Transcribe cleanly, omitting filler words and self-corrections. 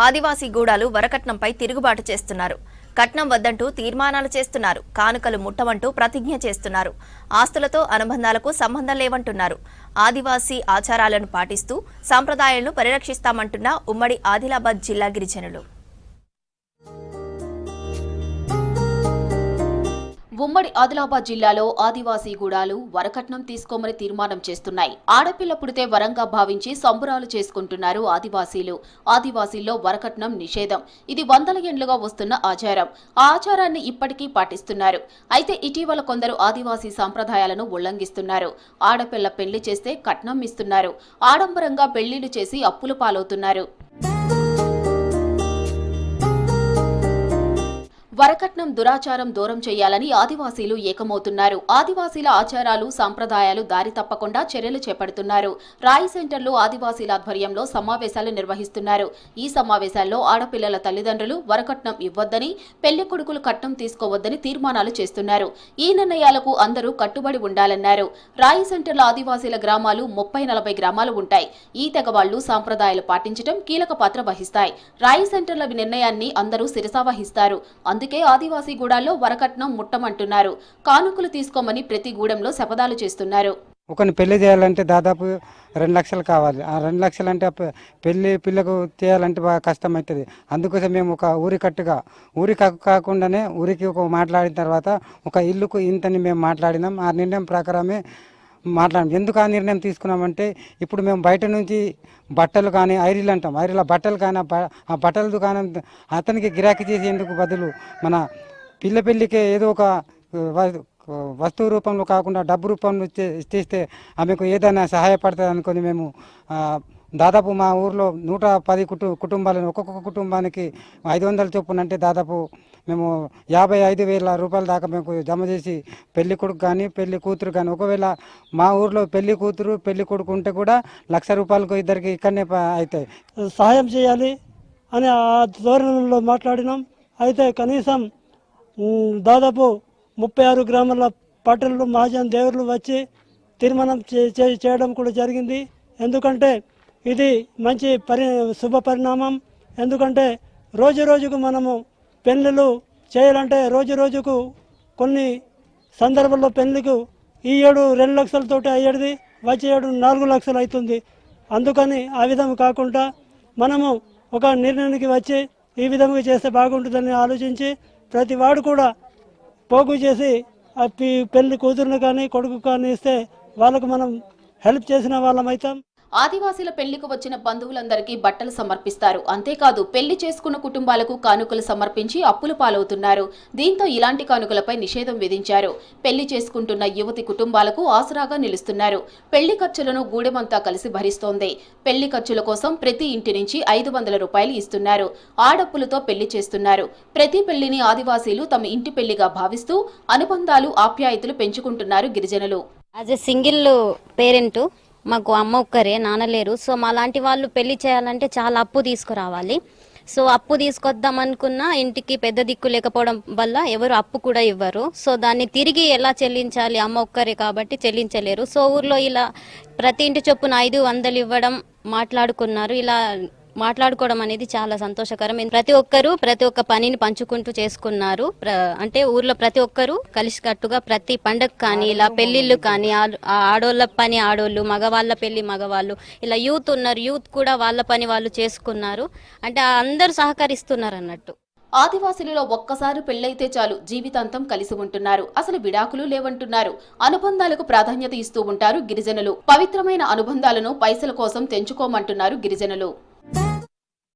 ఆదివాసీ గూడాలు వరకట్నంపై తిరుగుబాటు చేస్తున్నారు. కట్నం వద్దంటూ తీర్మానాలు చేస్తున్నారు. కానుకలు ముట్టమంటూ ప్రతిజ్ఞ చేస్తున్నారు. ఆస్తులతో అనుబంధాలకు సంబంధం లేవంటున్నారు. ఆదివాసీ ఆచారాలను పాటిస్తూ సంప్రదాయాలను పరిరక్షిస్తామంటున్న ఉమ్మడి ఆదిలాబాద్ జిల్లా గిరిజనులు. ఉమ్మడి ఆదిలాబాద్ జిల్లాలో ఆదివాసీ గూడాలు వరకట్నం తీసుకోమని తీర్మానం చేస్తున్నాయి. ఆడపిల్ల పుడితే వరంగా భావించి సంబురాలు చేసుకుంటున్నారు ఆదివాసీలు. ఆదివాసీల్లో వరకట్నం నిషేధం. ఇది వందల ఏండ్లుగా వస్తున్న ఆచారం. ఆ ఆచారాన్ని ఇప్పటికీ పాటిస్తున్నారు. అయితే ఇటీవల కొందరు ఆదివాసీ సంప్రదాయాలను ఉల్లంఘిస్తున్నారు. ఆడపిల్ల పెళ్లి చేస్తే కట్నం ఇస్తున్నారు. ఆడంబరంగా పెళ్లిళ్లు చేసి అప్పుల పాలవుతున్నారు. వరకట్నం దురాచారం దూరం చేయాలని ఆదివాసీలు ఏకమవుతున్నారు. ఆదివాసీల ఆచారాలు సంప్రదాయాలు దారి తప్పకుండా చర్యలు చేపడుతున్నారు. రాయి సెంటర్లో ఆదివాసీల ఆధ్వర్యంలో సమావేశాలు నిర్వహిస్తున్నారు. ఈ సమావేశాల్లో ఆడపిల్లల తల్లిదండ్రులు వరకట్నం ఇవ్వొద్దని, పెళ్లి కొడుకులు కట్నం తీసుకోవద్దని తీర్మానాలు చేస్తున్నారు. ఈ నిర్ణయాలకు అందరూ కట్టుబడి ఉండాలన్నారు. రాయి సెంటర్లో ఆదివాసీల గ్రామాలు 30-40 గ్రామాలు ఉంటాయి. ఈ తెగ వాళ్లు సంప్రదాయాలు పాటించడం కీలక పాత్ర వహిస్తాయి. రాయి సెంటర్ల నిర్ణయాన్ని అందరూ శిరసావహిస్తారు. అందుకే ఆదివాసీ గూడాల్లో వరకట్నం ముట్టమంటున్నారు. కానుకలు తీసుకోమని ప్రతి గూడెంలో శపథాలు చేస్తున్నారు. ఒకరిని పెళ్లి చేయాలంటే దాదాపు 2 లక్షలు కావాలి. ఆ 2 లక్షలు అంటే పిల్లకు చేయాలంటే బాగా కష్టం అవుతుంది. అందుకోసం మేము ఒక ఊరి కాకుండానే ఊరికి ఒక మాట్లాడిన తర్వాత ఒక ఇల్లుకు ఇంతని మేము మాట్లాడినాం. ఆ నిర్ణయం ప్రకారమే మాట్లాడాం. ఎందుకు ఆ నిర్ణయం తీసుకున్నామంటే ఇప్పుడు మేము బయట నుంచి బట్టలు కానీ ఐరీలు అంటాం, ఐరీల బట్టలు కానీ ఆ బట్టల దుకాణం అతనికి గిరాకీ చేసేందుకు బదులు మన పెళ్ళికే ఏదో ఒక వస్తువు రూపంలో కాకుండా డబ్బు రూపంలో ఇస్తే ఆమెకు ఏదైనా సహాయపడుతుంది అనుకొని మేము దాదాపు మా ఊర్లో 110 కుటుంబాలను ఒక్కొక్క కుటుంబానికి 500 చొప్పున అంటే దాదాపు మేము 55,000 రూపాయల దాకా మేము జమ చేసి పెళ్లి కొడుకు కానీ పెళ్లి కూతురు కానీ, ఒకవేళ మా ఊర్లో పెళ్లి కూతురు పెళ్లి కొడుకు ఉంటే కూడా 1,00,000 రూపాయలకు ఇద్దరికి ఇక్కడనే అవుతాయి. సహాయం చేయాలి అని ఆ ధోరణిలో మాట్లాడినాం. అయితే కనీసం దాదాపు 36 గ్రామాల పట్టణంలో మహాజన్ దేవుళ్ళు వచ్చి తీర్మానం చేయడం కూడా జరిగింది. ఎందుకంటే ఇది మంచి శుభ పరిణామం. ఎందుకంటే రోజు రోజుకు మనము పెళ్ళిళ్ళు చేయాలంటే రోజు రోజుకు కొన్ని సందర్భాల్లో పెళ్ళికు ఈ ఏడు 2 లక్షలతోటి అయ్యేది, వచ్చే ఏడు 4 లక్షలు అవుతుంది. అందుకని ఆ విధంగా కాకుండా మనము ఒక నిర్ణయానికి వచ్చి ఈ విధంగా చేస్తే బాగుంటుందని ఆలోచించి ప్రతి వాడు కూడా పోగు చేసి ఆ పెళ్లి కూతురుని కానీ కొడుకు కానీ ఇస్తే వాళ్ళకు మనం హెల్ప్ చేసిన వాళ్ళం అవుతాం. ఆదివాసీల పెళ్లికి వచ్చిన బంధువులందరికీ బట్టలు సమర్పిస్తారు. అంతేకాదు పెళ్లి చేసుకున్న కుటుంబాలకు కానుకలు సమర్పించి అప్పులు పాలవుతున్నారు. దీంతో ఇలాంటి కానుకలపై నిషేధం విధించారు. పెళ్లి చేసుకుంటున్న యువతి కుటుంబాలకు ఆసరాగా నిలుస్తున్నారు. పెళ్లి ఖర్చులను గూడెమంతా కలిసి భరిస్తోంది. పెళ్లి ఖర్చుల కోసం ప్రతి ఇంటి నుంచి 500 రూపాయలు ఇస్తున్నారు. ఆడప్పులతో పెళ్లి చేస్తున్నారు. ప్రతి పెళ్లిని ఆదివాసీలు తమ ఇంటి పెళ్లిగా భావిస్తూ అనుబంధాలు ఆప్యాయతలు పెంచుకుంటున్నారు గిరిజనులు. యాజ్ ఎ సింగిల్ పేరెంట్ మాకు అమ్మ ఒక్కరే, నాన్న లేరు. సో మా లాంటి వాళ్ళు పెళ్లి చేయాలంటే చాలా అప్పు తీసుకురావాలి. సో అప్పు తీసుకొద్దాం అనుకున్నా ఇంటికి పెద్ద దిక్కు లేకపోవడం వల్ల ఎవరు అప్పు కూడా ఇవ్వరు. సో దాన్ని తిరిగి ఎలా చెల్లించాలి, అమ్మ ఒక్కరే కాబట్టి చెల్లించలేరు. సో ఊర్లో ఇలా ప్రతి ఇంటి చొప్పున 500 ఇవ్వడం మాట్లాడుకున్నారు. ఇలా మాట్లాడుకోవడం అనేది చాలా సంతోషకరం. ప్రతి ఒక్కరు ప్రతి ఒక్క పనిని పంచుకుంటూ చేసుకున్నారు. అంటే ఊర్లో ప్రతి ఒక్కరు కలిసికట్టుగా ప్రతి పండగ కానీ ఇలా పెళ్లిళ్ళు కానీ ఆడోళ్ళ పని ఆడోళ్ళు, మగవాళ్ళ పెళ్లి మగవాళ్ళు, ఇలా యూత్ ఉన్నారు, యూత్ కూడా వాళ్ళ పని వాళ్ళు చేసుకున్నారు. అంటే అందరూ సహకరిస్తున్నారు అన్నట్టు. ఆదివాసీలలో ఒక్కసారి పెళ్లైతే చాలు జీవితాంతం కలిసి ఉంటున్నారు. అసలు విడాకులు లేవంటున్నారు. అనుబంధాలకు ప్రాధాన్యత ఇస్తూ ఉంటారు గిరిజనులు. పవిత్రమైన అనుబంధాలను పైసల కోసం తెంచుకోమంటున్నారు గిరిజనులు.